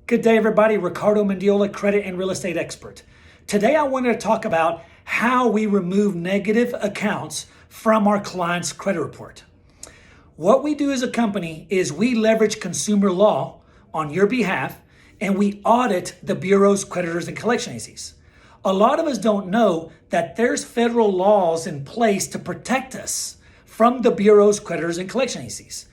Good day, everybody. Ricardo, Mendiola, credit and real estate expert. Today, I wanted to talk about how we remove negative accounts from our client's credit report. What we do as a company is we leverage consumer law on your behalf, and we audit the Bureau's creditors and collection agencies. A lot of us don't know that there's federal laws in place to protect us from the Bureau's creditors and collection agencies.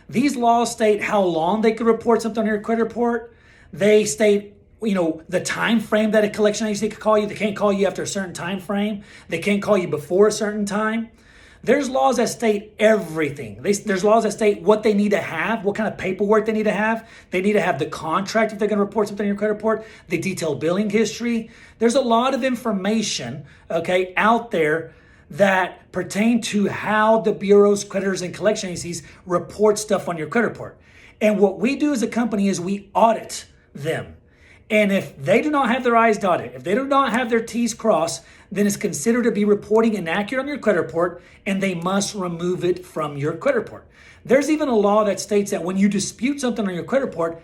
These laws state how long they could report something on your credit report. They state, the time frame that a collection agency could call you. They can't call you after a certain time frame. They can't call you before a certain time. There's laws that state everything. There's laws that state what they need to have, what kind of paperwork they need to have. They need to have the contract if they're going to report something on your credit report, the detailed billing history. There's a lot of information, out there that pertain to how the Bureau's creditors and collection agencies report stuff on your credit report. And what we do as a company is we audit them. And if they do not have their I's dotted, if they do not have their T's crossed, then it's considered to be reporting inaccurate on your credit report, and they must remove it from your credit report. There's even a law that states that when you dispute something on your credit report,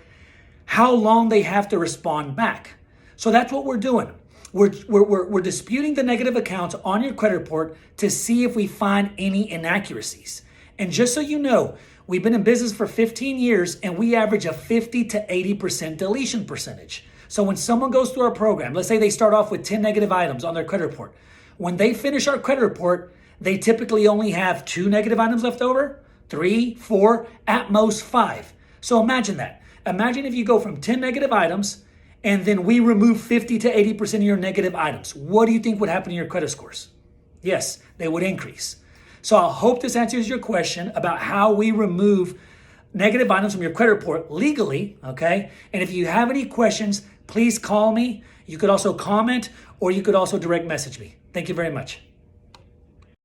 how long they have to respond back. So that's what we're doing. We're disputing the negative accounts on your credit report to see if we find any inaccuracies. And just so you know, we've been in business for 15 years and we average a 50 to 80% deletion percentage. So when someone goes through our program, let's say they start off with 10 negative items on their credit report. When they finish our credit report, they typically only have 2 negative items left over, 3, 4, at most 5. So imagine that. Imagine if you go from 10 negative items and then we remove 50 to 80% of your negative items. What do you think would happen to your credit scores? Yes, they would increase. So I hope this answers your question about how we remove negative items from your credit report legally, And if you have any questions, please call me. You could also comment, or you could also direct message me. Thank you very much.